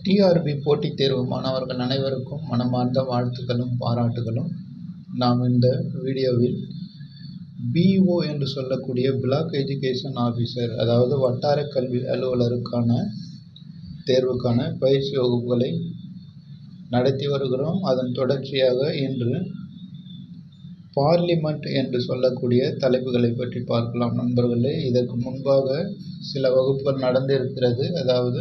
TRP போட்டித் தேர்வு மாணவர்கள் அனைவருக்கும் மனமார்ந்த வாழ்த்துக்களும் பாராட்டுகளும். நாம் இந்த வீடியோவில் பிஇஓ என்று சொல்லக்கூடிய பிளாக் எஜுகேஷன் ஆஃபீஸர், அதாவது வட்டார கல்வி அலுவலருக்கான தேர்வுக்கான பயிற்சி வகுப்புகளை நடத்தி வருகிறோம். அதன் தொடர்ச்சியாக இன்று பார்லிமெண்ட் என்று சொல்லக்கூடிய தலைப்புகளை பற்றி பார்க்கலாம் நண்பர்களே. இதற்கு முன்பாக சில வகுப்புகள் நடந்திருக்கிறது. அதாவது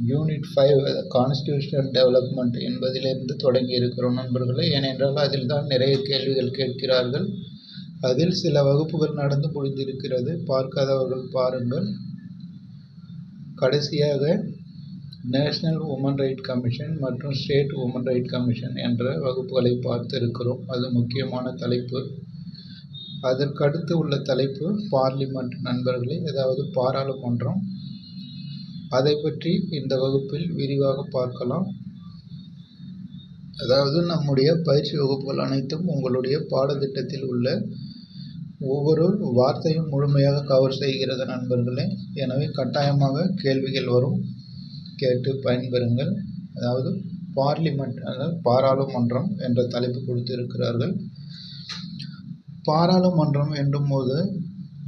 யூனிட் 5 கான்ஸ்டிடியூஷனல் டெவலப்மெண்ட் என்பதிலிருந்து தொடங்கி இருக்கிறோம் நண்பர்களே. ஏனென்றால் அதில் தான் நிறைய கேள்விகள் கேட்கிறார்கள். அதில் சில வகுப்புகள் நடந்து முடிந்திருக்கிறது. பார்க்காதவர்கள் பாருங்கள். கடைசியாக நேஷனல் உமன் ரைட் கமிஷன் மற்றும் ஸ்டேட் உமன் ரைட் கமிஷன் என்ற வகுப்புகளை பார்த்திருக்கிறோம். அது முக்கியமான தலைப்பு. அதற்கடுத்து உள்ள தலைப்பு பார்லிமெண்ட் நண்பர்களே, அதாவது பாராளுமன்றம். அதை பற்றி இந்த வகுப்பில் விரிவாக பார்க்கலாம். அதாவது நம்முடைய பயிற்சி வகுப்புகள் அனைத்தும் உங்களுடைய பாடத்திட்டத்தில் உள்ள ஒவ்வொரு வார்த்தையும் முழுமையாக கவர் செய்கிறது நண்பர்களே. எனவே கட்டாயமாக கேள்விகள் வரும், கேட்டு பயன்பெறுங்கள். அதாவது பார்லிமெண்ட், அதாவது பாராளுமன்றம் என்ற தலைப்பு கொடுத்திருக்கிறார்கள். பாராளுமன்றம் என்னும் போது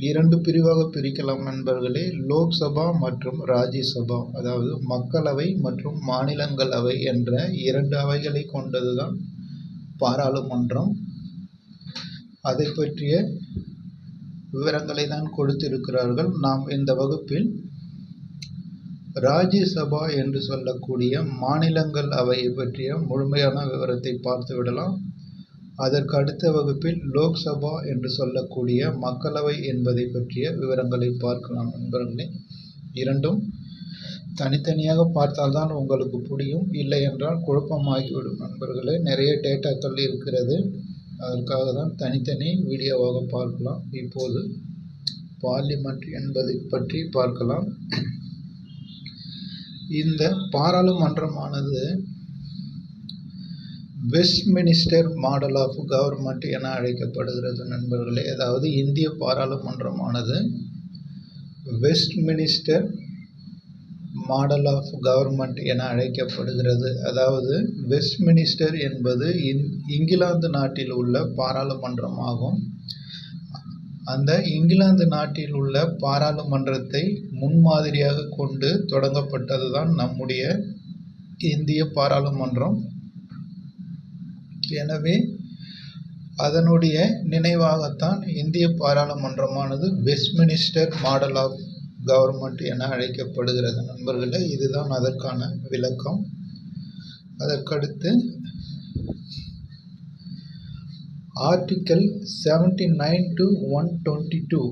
2 பிரிவாக பிரிக்கலாம் நண்பர்களே. லோக்சபா மற்றும் ராஜ்யசபா, அதாவது மக்களவை மற்றும் மாநிலங்களவை என்ற 2 அவைகளை கொண்டதுதான் பாராளுமன்றம். அதை பற்றிய விவரங்களை தான் கொடுத்திருக்கிறார்கள். நாம் இந்த வகுப்பில் ராஜ்யசபா என்று சொல்லக்கூடிய மாநிலங்கள் அவையை பற்றிய முழுமையான விவரத்தை பார்த்து விடலாம். அதற்கு அடுத்த வகுப்பில் லோக்சபா என்று சொல்லக்கூடிய மக்களவை என்பதை பற்றிய விவரங்களை பார்க்கலாம் நண்பர்களே. இரண்டும் தனித்தனியாக பார்த்தால்தான் உங்களுக்கு புரியும், இல்லை என்றால் குழப்பமாகிவிடும் நண்பர்களே. நிறைய டேட்டாக்கள் இருக்கிறது, அதற்காக தான் தனித்தனி வீடியோவாக பார்க்கலாம். இப்போது பார்லிமெண்ட் என்பதை பற்றி பார்க்கலாம். இந்த பாராளுமன்றமானது வெஸ்ட்மினிஸ்டர் மாடல் ஆஃப் கவர்மெண்ட் என அழைக்கப்படுகிறது நண்பர்களே. அதாவது இந்திய பாராளுமன்றமானது வெஸ்ட்மினிஸ்டர் மாடல் ஆஃப் கவர்மெண்ட் என அழைக்கப்படுகிறது. அதாவது வெஸ்ட்மினிஸ்டர் என்பது இங்கிலாந்து நாட்டில் உள்ள பாராளுமன்றம் ஆகும். அந்த இங்கிலாந்து நாட்டில் உள்ள பாராளுமன்றத்தை முன்மாதிரியாக கொண்டு தொடங்கப்பட்டதுதான் நம்முடைய இந்திய பாராளுமன்றம். எனவே அதனுடைய நினைவாகத்தான் இந்திய பாராளுமன்றமானது வெஸ்ட்மினிஸ்டர் மாடல் ஆஃப் கவர்மெண்ட் என அழைக்கப்படுகிறது நண்பர்களே. இதுதான் அதற்கான விளக்கம். அதற்கடுத்து ஆர்டிக்கல் 79 to 122,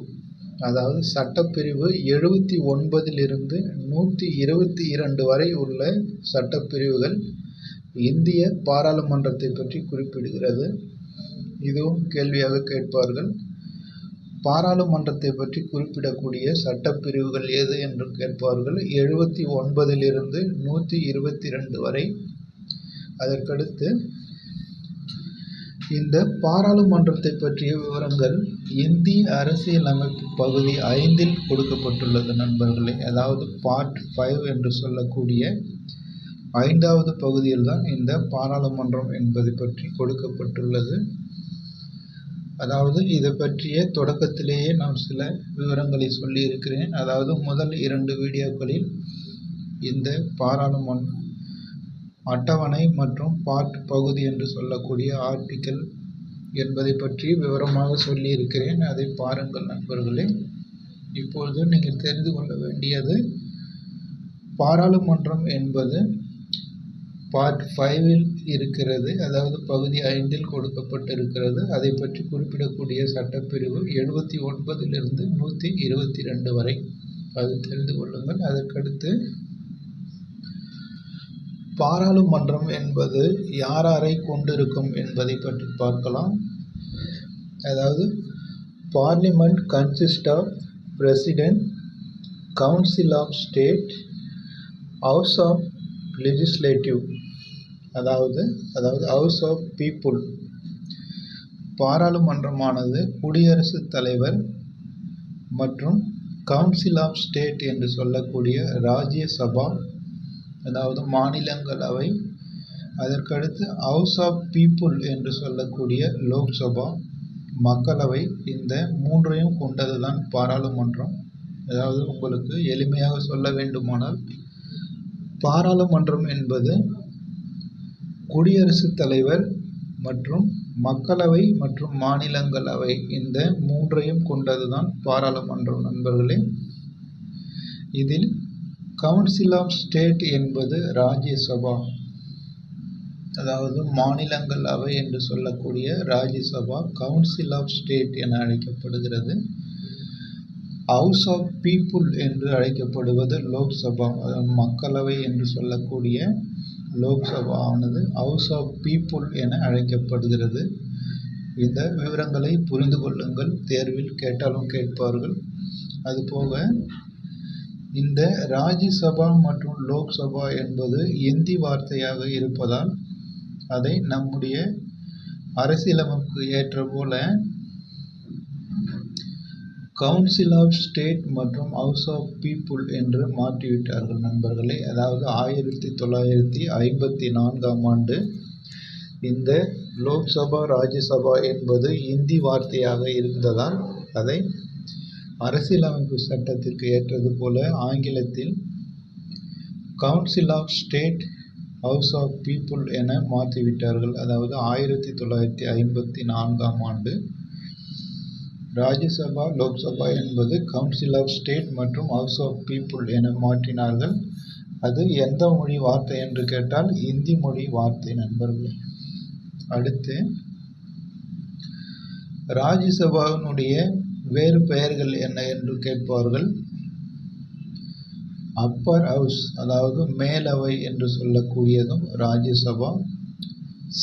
அதாவது சட்டப்பிரிவு 79 122 வரை உள்ள சட்டப்பிரிவுகள் இந்திய பாராளுமன்றத்தை பற்றி குறிப்பிடுகிறது. இதுவும் கேள்வியாக கேட்பார்கள். பாராளுமன்றத்தை பற்றி குறிப்பிடக்கூடிய சட்டப்பிரிவுகள் எது என்று கேட்பார்கள். 79 122 வரை. அதற்கடுத்து இந்த பாராளுமன்றத்தை பற்றிய விவரங்கள் இந்திய அரசியலமைப்பு பகுதி 5 கொடுக்கப்பட்டுள்ளது நண்பர்களே. அதாவது பார்ட் 5 என்று சொல்லக்கூடிய 5வது பகுதியில் தான் இந்த பாராளுமன்றம் என்பதை பற்றி கொடுக்கப்பட்டுள்ளது. அதாவது இதை பற்றிய தொடக்கத்திலேயே நான் சில விவரங்களை சொல்லி இருக்கிறேன். அதாவது முதல் 2 வீடியோக்களில் இந்த பாராளுமன்ற அட்டவணை மற்றும் பார்ட் பகுதி என்று சொல்லக்கூடிய ஆர்டிக்கல் என்பதை பற்றி விவரமாக சொல்லி இருக்கிறேன். அதை பாருங்கள் நண்பர்களே. இப்பொழுது நீங்கள் தெரிந்து கொள்ள வேண்டியது, பாராளுமன்றம் என்பது பார்ட் 5 இருக்கிறது. அதாவது பகுதி 5 கொடுக்கப்பட்டிருக்கிறது. அதை பற்றி குறிப்பிடக்கூடிய சட்டப்பிரிவு 79 122 வரை. அது தெரிந்து கொள்ளுங்கள். அதற்கடுத்து பாராளுமன்றம் என்பது யாரை கொண்டிருக்கும் என்பதை பற்றி பார்க்கலாம். அதாவது parliament consist of president, council of state, house of legislative, அதாவது ஹவுஸ் ஆஃப் பீப்புள். பாராளுமன்றமானது குடியரசுத் தலைவர் மற்றும் கவுன்சில் ஆஃப் ஸ்டேட் என்று சொல்லக்கூடிய ராஜ்யசபா அதாவது மாநிலங்களவை, அதற்கடுத்து ஹவுஸ் ஆஃப் பீப்புள் என்று சொல்லக்கூடிய லோக்சபா, மக்களவை. இந்த மூன்றையும் கொண்டது தான் பாராளுமன்றம். அதாவது உங்களுக்கு எளிமையாக சொல்ல வேண்டுமானால், பாராளுமன்றம் என்பது குடியரசுத் தலைவர் மற்றும் மக்களவை மற்றும் மாநிலங்களவை, இந்த மூன்றையும் கொண்டது தான் பாராளுமன்றம் நண்பர்களே. இதில் கவுன்சில் ஆஃப் ஸ்டேட் என்பது ராஜ்யசபா, அதாவது மாநிலங்களவை என்று சொல்லக்கூடிய ராஜ்யசபா கவுன்சில் ஆஃப் ஸ்டேட் என அழைக்கப்படுகிறது. ஹவுஸ் ஆஃப் பீப்புள் என்று அழைக்கப்படுவது லோக்சபா, மக்களவை என்று சொல்லக்கூடிய லோக்சபா ஆனது ஹவுஸ் ஆஃப் பீப்புள் என அழைக்கப்படுகிறது. இந்த விவரங்களை புரிந்து கொள்ளுங்கள், தேர்வில் கேட்டாலும் கேட்பார்கள். அதுபோக இந்த ராஜ்யசபா மற்றும் லோக்சபா என்பது இந்தி வார்த்தையாக இருப்பதால் அதை நம்முடைய அரசியலமைப்புக்கு ஏற்ற போல கவுன்சில் ஆஃப் ஸ்டேட் மற்றும் ஹவுஸ் ஆஃப் பீப்புள் என்று மாற்றிவிட்டார்கள் நண்பர்களே. அதாவது 1954ஆம் ஆண்டு இந்த லோக்சபா ராஜ்யசபா என்பது இந்தி வார்த்தையாக இருந்ததால் அதை அரசியலமைப்பு சட்டத்திற்கு ஏற்றது போல ஆங்கிலத்தில் council of state house of people என மாற்றிவிட்டார்கள். அதாவது 1954ஆம் ஆண்டு ராஜ்யசபா லோக்சபா என்பது கவுன்சில் ஆஃப் ஸ்டேட் மற்றும் ஹவுஸ் ஆஃப் பீப்புள் என மாற்றினார்கள். அது எந்த மொழி வார்த்தை என்று கேட்டால் இந்தி மொழி வார்த்தை நண்பர்களே. அடுத்து ராஜ்யசபாவினுடைய வேறு பெயர்கள் என்ன என்று கேட்பார்கள். அப்பர் ஹவுஸ், அதாவது மேலவை என்று சொல்லக்கூடியதும் ராஜ்யசபா.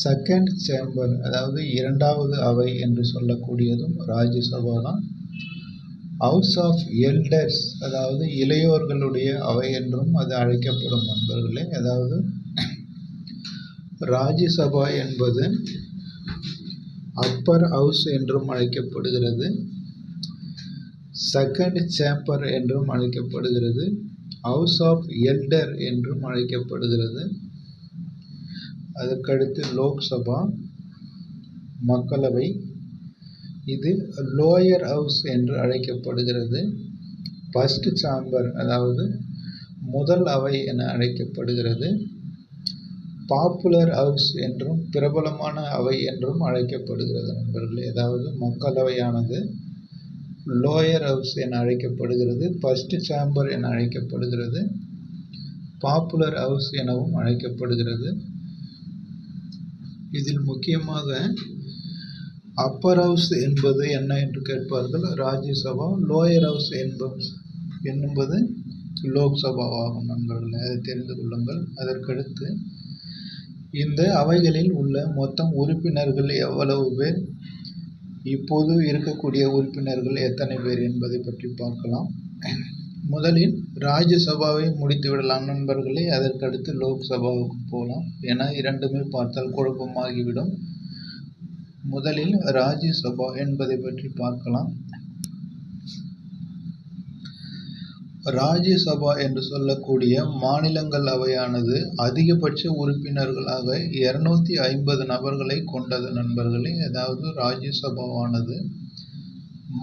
செகண்ட் சேம்பர், அதாவது இரண்டாவது அவை என்று சொல்லக்கூடியதும் ராஜ்யசபா தான். ஹவுஸ் ஆஃப் எல்டர்ஸ், அதாவது இளையோர்களுடைய அவை என்றும் அது அழைக்கப்படும் நண்பர்களே. அதாவது ராஜ்யசபா என்பது அப்பர் ஹவுஸ் என்றும் அழைக்கப்படுகிறது, செகண்ட் சேம்பர் என்றும் அழைக்கப்படுகிறது, ஹவுஸ் ஆஃப் எல்டர் என்றும் அழைக்கப்படுகிறது. அதற்கடுத்து லோக்சபா, மக்களவை, இது லோயர் ஹவுஸ் என்று அழைக்கப்படுகிறது. ஃபர்ஸ்ட் சேம்பர், அதாவது முதல் அவை என அழைக்கப்படுகிறது. பாப்புலர் ஹவுஸ் என்றும் பிரபலமான அவை என்றும் அழைக்கப்படுகிறது நண்பர்களே. அதாவது மக்களவையானது லோயர் ஹவுஸ் என அழைக்கப்படுகிறது, ஃபர்ஸ்ட் சேம்பர் என அழைக்கப்படுகிறது, பாப்புலர் ஹவுஸ் எனவும் அழைக்கப்படுகிறது. இதில் முக்கியமாக அப்பர் ஹவுஸ் என்பது என்ன என்று கேட்பார்கள். ராஜ்யசபா. லோயர் ஹவுஸ் என்பது லோக்சபாவாகும் நண்பர்களே, அதை தெரிந்து கொள்ளுங்கள். அதற்கடுத்து இந்த அவைகளில் உள்ள மொத்தம் உறுப்பினர்கள் எவ்வளவு பேர், இப்போது இருக்கக்கூடிய உறுப்பினர்கள் எத்தனை பேர் என்பதை பற்றி பார்க்கலாம். முதலில் ராஜ்யசபாவை முடித்து விடலாம் நண்பர்களே, அதற்கடுத்து லோக்சபாவுக்கு போகலாம். ஏன்னா இரண்டுமே பார்த்தால் குழப்பமாகிவிடும். முதலில் ராஜ்யசபா என்பதை பற்றி பார்க்கலாம். ராஜ்யசபா என்று சொல்லக்கூடிய மாநிலங்களவையானது அதிகபட்ச உறுப்பினர்களாக 250 நபர்களை கொண்டது நண்பர்களே. அதாவது ராஜ்யசபாவானது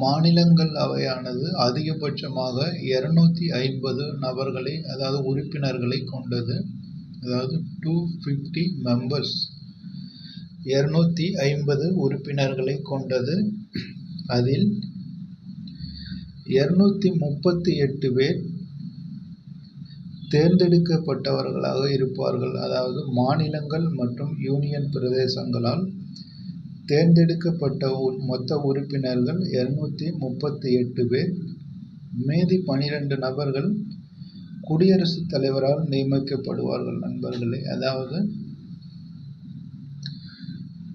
மாநிலங்களவையானது அதிகபட்சமாக 250 நபர்களை, அதாவது உறுப்பினர்களை கொண்டது. அதாவது 250 மெம்பர்ஸ், 250 உறுப்பினர்களை கொண்டது. அதில் 238 பேர் தேர்ந்தெடுக்கப்பட்டவர்களாக இருப்பார்கள். அதாவது மாநிலங்கள் மற்றும் யூனியன் பிரதேசங்களால் தேர்ந்தெடுக்கப்பட்ட மொத்த உறுப்பினர்கள் 238 பேர். மீதி 12 நபர்கள் குடியரசுத் தலைவரால் நியமிக்கப்படுவார்கள் நண்பர்களே. அதாவது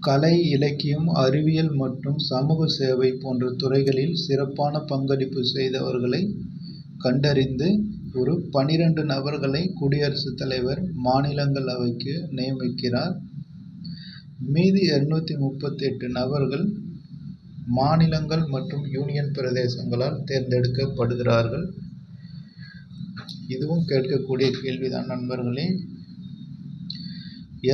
கலை, இலக்கியம், அறிவியல் மற்றும் சமூக சேவை போன்ற துறைகளில் சிறப்பான பங்களிப்பு செய்தவர்களை கண்டறிந்து ஒரு 12 நபர்களை குடியரசுத் தலைவர் மாநிலங்களவைக்கு நியமிக்கிறார். மீதி 238 நபர்கள் மாநிலங்கள் மற்றும் யூனியன் பிரதேசங்களால் தேர்ந்தெடுக்கப்படுகிறார்கள். இதுவும் கேட்கக்கூடிய கேள்விதான் நண்பர்களே.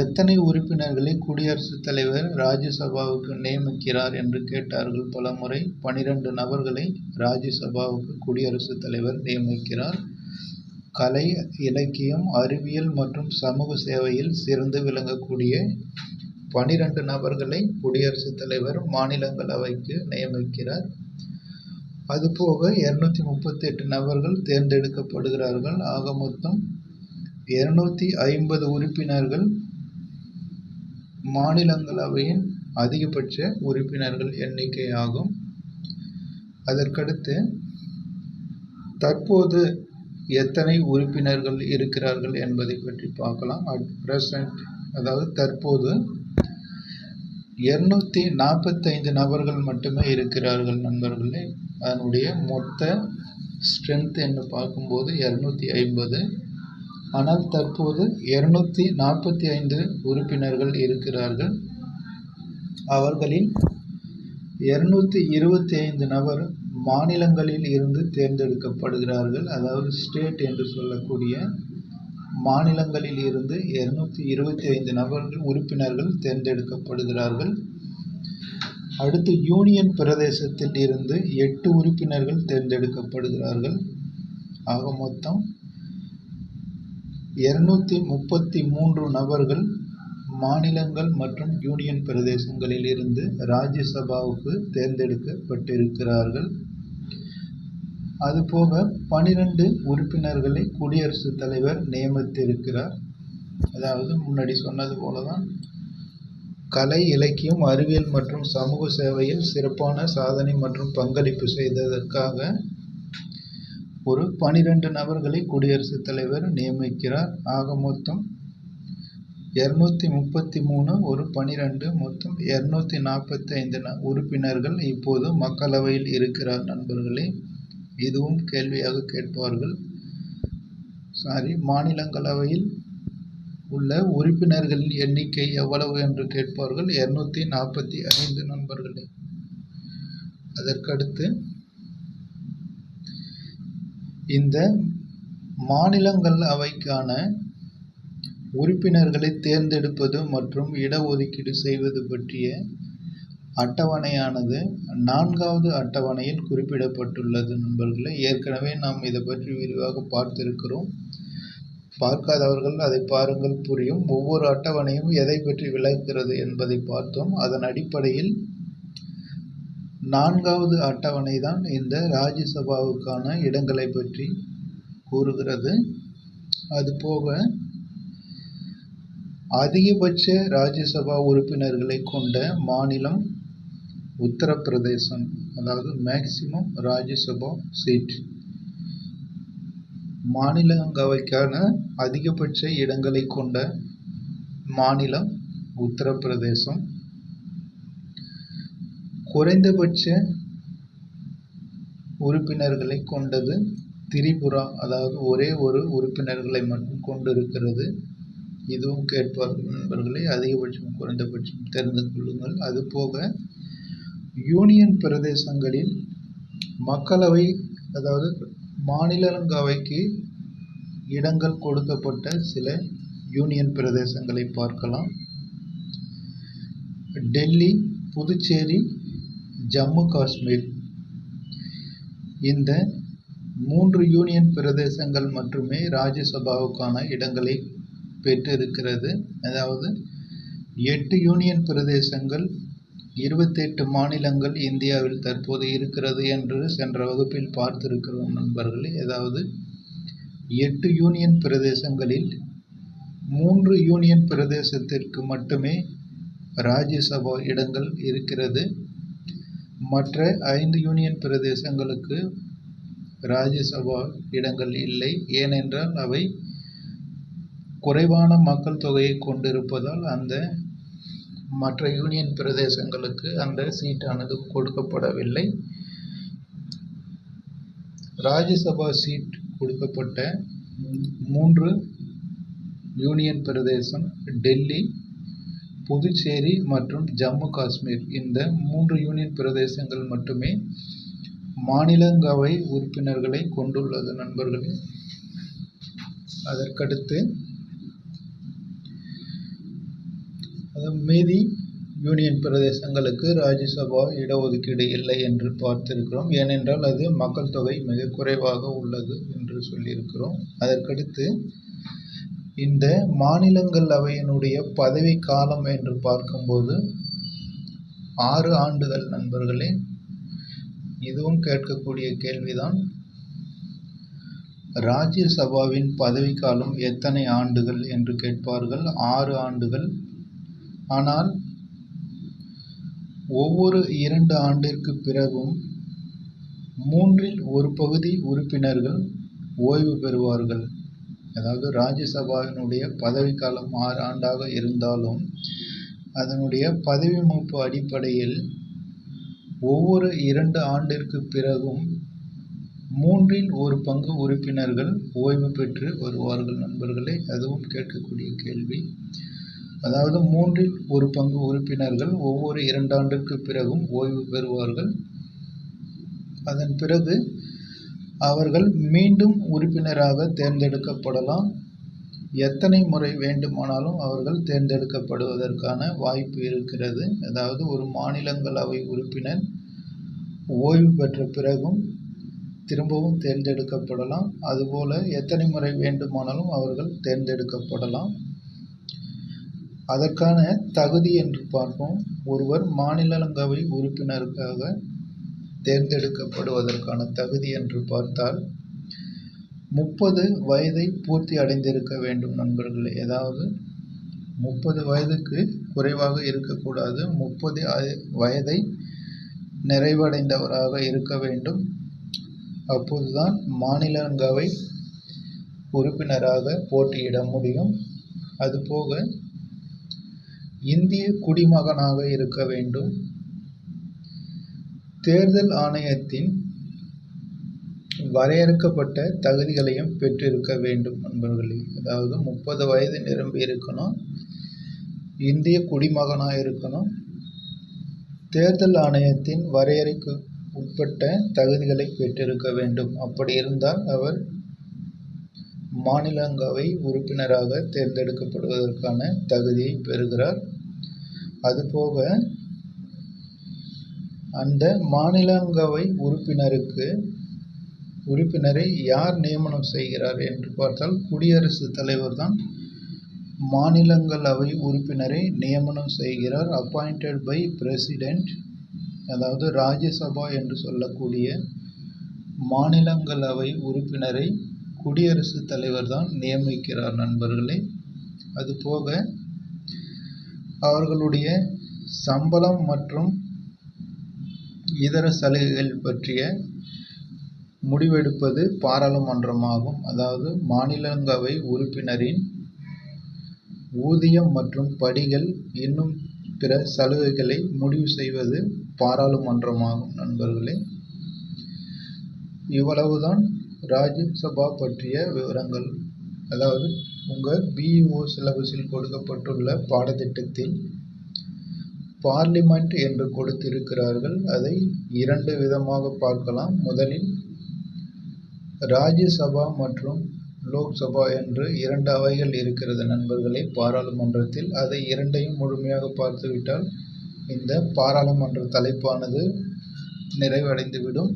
எத்தனை உறுப்பினர்களை குடியரசுத் தலைவர் ராஜ்யசபாவுக்கு நியமிக்கிறார் என்று கேட்டார்கள் பலமுறை. 12 நபர்களை ராஜ்யசபாவுக்கு குடியரசுத் தலைவர் நியமிக்கிறார். கலை, இலக்கியம், அறிவியல் மற்றும் சமூக சேவையில் சிறந்து விளங்கக்கூடிய 12 நபர்களை குடியரசுத் தலைவர் மாநிலங்களவைக்கு நியமிக்கிறார். அதுபோக 238 நபர்கள் தேர்ந்தெடுக்கப்படுகிறார்கள். ஆக மொத்தம் 250 உறுப்பினர்கள் மாநிலங்களவையின் அதிகபட்ச உறுப்பினர்கள் எண்ணிக்கை ஆகும். அதற்கடுத்து தற்போது எத்தனை உறுப்பினர்கள் இருக்கிறார்கள் என்பதை பற்றி பார்க்கலாம். அட் பிரசன்ட், அதாவது தற்போது 245 நபர்கள் மட்டுமே இருக்கிறார்கள் நண்பர்களே. அதனுடைய மொத்த ஸ்ட்ரென்த் என்று பார்க்கும்போது 250. ஆனால் தற்போது 245 உறுப்பினர்கள் இருக்கிறார்கள். அவர்களில் 225 நபர் மாநிலங்களில் இருந்து தேர்ந்தெடுக்கப்படுகிறார்கள். அதாவது ஸ்டேட் என்று சொல்லக்கூடிய மாநிலங்களில் இருந்து 225 நபர்கள் உறுப்பினர்கள் தேர்ந்தெடுக்கப்படுகிறார்கள். அடுத்து யூனியன் பிரதேசத்தில் இருந்து 8 உறுப்பினர்கள் தேர்ந்தெடுக்கப்படுகிறார்கள். ஆக மொத்தம் 233 நபர்கள் மாநிலங்கள் மற்றும் யூனியன் பிரதேசங்களில் இருந்து ராஜ்யசபாவுக்கு தேர்ந்தெடுக்கப்பட்டிருக்கிறார்கள். அதுபோக 12 உறுப்பினர்களை குடியரசுத் தலைவர் நியமித்திருக்கிறார். அதாவது முன்னாடி சொன்னது போலதான் கலை, இலக்கியம், அறிவியல் மற்றும் சமூக சேவையில் சிறப்பான சாதனை மற்றும் பங்களிப்பு செய்ததற்காக ஒரு 12 நபர்களை குடியரசுத் தலைவர் நியமிக்கிறார். ஆக மொத்தம் 233 ஒரு 12 மொத்தம் 245 உறுப்பினர்கள் இப்போது மக்களவையில் இருக்கிறார் நண்பர்களே. இதுவும் கேள்வியாக கேட்பார்கள். மாநிலங்களவையில் உள்ள உறுப்பினர்களின் எண்ணிக்கை எவ்வளவு என்று கேட்பார்கள். 245 நண்பர்களே. அதற்கடுத்து இந்த மாநிலங்களவைக்கான உறுப்பினர்களை தேர்ந்தெடுப்பது மற்றும் இடஒதுக்கீடு செய்வது பற்றிய அட்டவணையானது 4வது அட்டவணையில் குறிப்பிடப்பட்டுள்ளது நண்பர்களே. ஏற்கனவே நாம் இதை பற்றி விரிவாக பார்த்திருக்கிறோம். பார்க்காதவர்கள் அதை பாருங்கள், புரியும். ஒவ்வொரு அட்டவணையும் எதை பற்றி விளக்குகிறது என்பதை பார்த்தோம். அதன் அடிப்படையில் 4வது அட்டவணை தான் இந்த ராஜ்யசபாவுக்கான இடங்களை பற்றி கூறுகிறது. அதுபோக அதிகபட்ச ராஜ்யசபா உறுப்பினர்களை கொண்ட மாநிலம் உத்தரப்பிரதேசம். அதாவது மேக்சிமம் ராஜ்யசபா சீட். மாநிலங்களவைக்கான அதிகபட்ச இடங்களை கொண்ட மாநிலம் உத்தரப்பிரதேசம். குறைந்தபட்ச உறுப்பினர்களை கொண்டது திரிபுரா. அதாவது ஒரே ஒரு உறுப்பினர்களை மட்டும் கொண்டிருக்கிறது. இதுவும் கேட்பார்கள் நண்பர்களே. அதிகபட்சம் குறைந்தபட்சம் தெரிந்து கொள்ளுங்கள். அதுபோக யூனியன் பிரதேசங்களில் மக்களவை, அதாவது மாநிலங்களவைக்கு இடங்கள் கொடுக்கப்பட்ட சில யூனியன் பிரதேசங்களை பார்க்கலாம். டெல்லி, புதுச்சேரி, ஜம்மு காஷ்மீர். இந்த 3 யூனியன் பிரதேசங்கள் மட்டுமே ராஜ்யசபாவுக்கான இடங்களை பெற்றிருக்கிறது. அதாவது 8 யூனியன் பிரதேசங்கள், 28 மாநிலங்கள் இந்தியாவில் தற்போது இருக்கிறது என்று சென்ற வகுப்பில் பார்த்திருக்கிறோம் நண்பர்களே. அதாவது 8 யூனியன் பிரதேசங்களில் 3 யூனியன் பிரதேசத்திற்கு மட்டுமே ராஜ்யசபா இடங்கள் இருக்கிறது. மற்ற 5 யூனியன் பிரதேசங்களுக்கு ராஜ்யசபா இடங்கள் இல்லை. ஏனென்றால் அவை குறைவான மக்கள் தொகையை கொண்டிருப்பதால் அந்த மற்ற யூனியன் பிரதேசங்களுக்கு அந்த சீட்டானது கொடுக்கப்படவில்லை. ராஜ்யசபா சீட் கொடுக்கப்பட்ட 3 யூனியன் பிரதேசம் டெல்லி, புதுச்சேரி மற்றும் ஜம்மு காஷ்மீர். இந்த 3 யூனியன் பிரதேசங்கள் மட்டுமே மாநிலங்களவை உறுப்பினர்களை கொண்டுள்ளது நண்பர்களே. அதற்கடுத்து மீதி யூனியன் பிரதேசங்களுக்கு ராஜ்யசபா இடஒதுக்கீடு இல்லை என்று பார்த்திருக்கிறோம். ஏனென்றால் அது மக்கள் தொகை மிக குறைவாக உள்ளது என்று சொல்லியிருக்கிறோம். அதற்கடுத்து இந்த மாநிலங்களவையினுடைய பதவி காலம் என்று பார்க்கும்போது 6 ஆண்டுகள் நண்பர்களே. இதுவும் கேட்கக்கூடிய கேள்விதான். ராஜ்யசபாவின் பதவிக்காலம் எத்தனை ஆண்டுகள் என்று கேட்பார்கள். 6 ஆண்டுகள். ஆனால் ஒவ்வொரு 2 ஆண்டிற்கு பிறகும் 3இல் 1 பகுதி உறுப்பினர்கள் ஓய்வு பெறுவார்கள். அதாவது ராஜ்யசபாவினுடைய பதவிக்காலம் 6 ஆண்டாக இருந்தாலும் அதனுடைய பதவி மூப்பு அடிப்படையில் ஒவ்வொரு 2 ஆண்டிற்கு பிறகும் 3இல் 1 பங்கு உறுப்பினர்கள் ஓய்வு பெற்று வருவார்கள் நண்பர்களே. அதுவும் கேட்கக்கூடிய கேள்வி. அதாவது 3இல் 1 பங்கு உறுப்பினர்கள் ஒவ்வொரு 2 ஆண்டிற்கு பிறகும் ஓய்வு பெறுவார்கள். அதன் பிறகு அவர்கள் மீண்டும் உறுப்பினராக தேர்ந்தெடுக்கப்படலாம். எத்தனை முறை வேண்டுமானாலும் அவர்கள் தேர்ந்தெடுக்கப்படுவதற்கான வாய்ப்பு இருக்கிறது. அதாவது ஒரு மாநிலங்களவை உறுப்பினர் ஓய்வு பெற்ற பிறகும் திரும்பவும் தேர்ந்தெடுக்கப்படலாம். அதுபோல எத்தனை முறை வேண்டுமானாலும் அவர்கள் தேர்ந்தெடுக்கப்படலாம். அதற்கான தகுதி என்று பார்ப்போம். ஒருவர் மாநிலங்களவை உறுப்பினருக்காக தேர்ந்தெடுக்கப்படுவதற்கான தகுதி என்று பார்த்தால் 30 வயதை பூர்த்தி அடைந்திருக்க வேண்டும் நண்பர்களே. அதாவது 30 வயதுக்கு குறைவாக இருக்கக்கூடாது. 30 வயதை நிறைவடைந்தவராக இருக்க வேண்டும். அப்போதுதான் மாநிலங்களவை உறுப்பினராக போட்டியிட முடியும். அதுபோக இந்திய குடிமகனாக இருக்க வேண்டும். தேர்தல் ஆணையத்தின் வரையறுக்கப்பட்ட தகுதிகளையும் பெற்றிருக்க வேண்டும் நண்பர்களே. அதாவது 30 வயது நிரம்பி இருக்கணும், இந்திய குடிமகனாக இருக்கணும், தேர்தல் ஆணையத்தின் வரையறைக்கு உட்பட்ட தகுதிகளை பெற்றிருக்க வேண்டும். அப்படி இருந்தால் அவர் மாநிலங்களவை உறுப்பினராக தேர்ந்தெடுக்கப்படுவதற்கான தகுதியை பெறுகிறார். அதுபோக அந்த மாநிலங்களவை உறுப்பினரை யார் நியமனம் செய்கிறார் என்று பார்த்தால் குடியரசுத் தலைவர் தான் மாநிலங்களவை உறுப்பினரை நியமனம் செய்கிறார். Appointed by president. அதாவது ராஜ்யசபா என்று சொல்லக்கூடிய மாநிலங்களவை உறுப்பினரை குடியரசுத் தலைவர் தான் நியமிக்கிறார் நண்பர்களே. அதுபோக அவர்களுடைய சம்பளம் மற்றும் இதர சலுகைகள் பற்றிய முடிவெடுப்பது பாராளுமன்றமாகும். அதாவது மாநிலங்களவை உறுப்பினரின் ஊதியம் மற்றும் படிகள் இன்னும் பிற சலுகைகளை முடிவு செய்வது பாராளுமன்றமாகும் நண்பர்களே. இவ்வளவுதான் ராஜ்யசபா பற்றிய விவரங்கள். அதாவது உங்கள் பிஇஓ சிலபஸில் கொடுக்கப்பட்டுள்ள பாடத்திட்டத்தில் பார்லிமெண்ட் என்று கொடுத்திருக்கிறார்கள். அதை 2 விதமாக பார்க்கலாம். முதலில் ராஜ்யசபா மற்றும் லோக்சபா என்று 2 அவைகள் இருக்கிறது நண்பர்களே பாராளுமன்றத்தில். அதை 2ஐயும் முழுமையாக பார்த்துவிட்டால் இந்த பாராளுமன்ற தலைப்பானது நிறைவடைந்துவிடும்.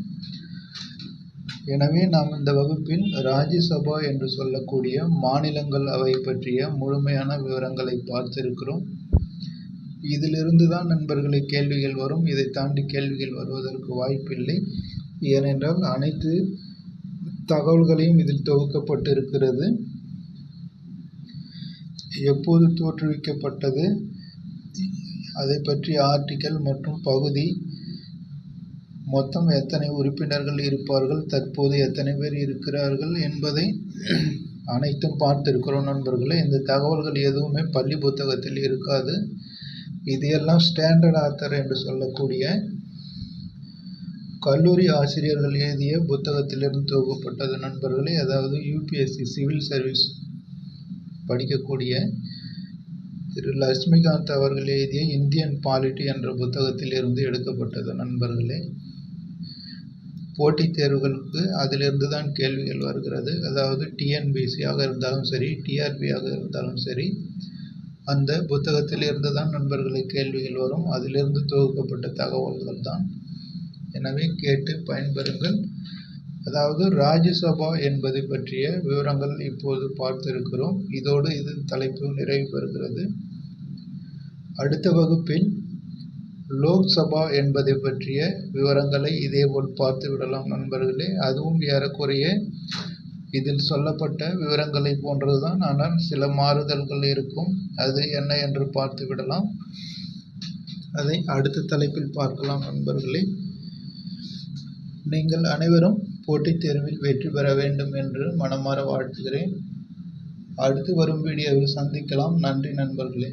எனவே நாம் இந்த வகுப்பில் ராஜ்யசபா என்று சொல்லக்கூடிய மாநிலங்களவை பற்றிய முழுமையான விவரங்களை பார்த்திருக்கிறோம். இதிலிருந்து தான் நண்பர்களே கேள்விகள் வரும். இதை தாண்டி கேள்விகள் வருவதற்கு வாய்ப்பில்லை. ஏனென்றால் அனைத்து தகவல்களையும் இதில் தொகுக்கப்பட்டிருக்கிறது. எப்போது தோற்றுவிக்கப்பட்டது, அதை பற்றிய ஆர்டிக்கல் மற்றும் பகுதி, மொத்தம் எத்தனை உறுப்பினர்கள் இருப்பார்கள், தற்போது எத்தனை பேர் இருக்கிறார்கள் என்பதை அனைத்தும் பார்த்திருக்கிறோம் நண்பர்களே. இந்த தகவல்கள் எதுவுமே பள்ளி புத்தகத்தில் இருக்காது. இது எல்லாம் ஸ்டாண்டர்ட் ஆத்தர் என்று சொல்லக்கூடிய கல்லூரி ஆசிரியர்கள் எழுதிய புத்தகத்திலிருந்து தொகுக்கப்பட்டது நண்பர்களே. அதாவது யூபிஎஸ்சி சிவில் சர்வீஸ் படிக்கக்கூடிய திரு லட்சுமிகாந்த் அவர்கள் எழுதிய இந்தியன் பாலிட்டி என்ற புத்தகத்தில் இருந்து எடுக்கப்பட்டது நண்பர்களே. போட்டித் தேர்வுகளுக்கு அதிலிருந்து தான் கேள்விகள் வருகிறது. அதாவது டிஎன்பிஎஸ்சியாக இருந்தாலும் சரி, டிஆர்பியாக இருந்தாலும் சரி, அந்த புத்தகத்தில் இருந்து தான் நண்பர்களே கேள்விகள் வரும். அதிலிருந்து தொகுக்கப்பட்ட தகவல்கள் தான். எனவே கேட்டு பயன்பெறுங்கள். அதாவது ராஜ்யசபா என்பதை பற்றிய விவரங்கள் இப்போது பார்த்திருக்கிறோம். இதோடு இது தலைப்பு நிறைவு பெறுகிறது. அடுத்த வகுப்பில் லோக்சபா என்பதை பற்றிய விவரங்களை இதேபோல் பார்த்து விடலாம் நண்பர்களே. அதுவும் ஏறக்குறைய இதில் சொல்லப்பட்ட விவரங்களை போன்றதுதான், ஆனால் சில மாறுதல்கள் இருக்கும். அது என்ன என்று பார்த்து விடலாம். அதை அடுத்த தலைப்பில் பார்க்கலாம் நண்பர்களே. நீங்கள் அனைவரும் போட்டித் தேர்வில் வெற்றி பெற வேண்டும் என்று மனமாற வாழ்த்துகிறேன். அடுத்து வரும் வீடியோவில் சந்திக்கலாம். நன்றி நண்பர்களே.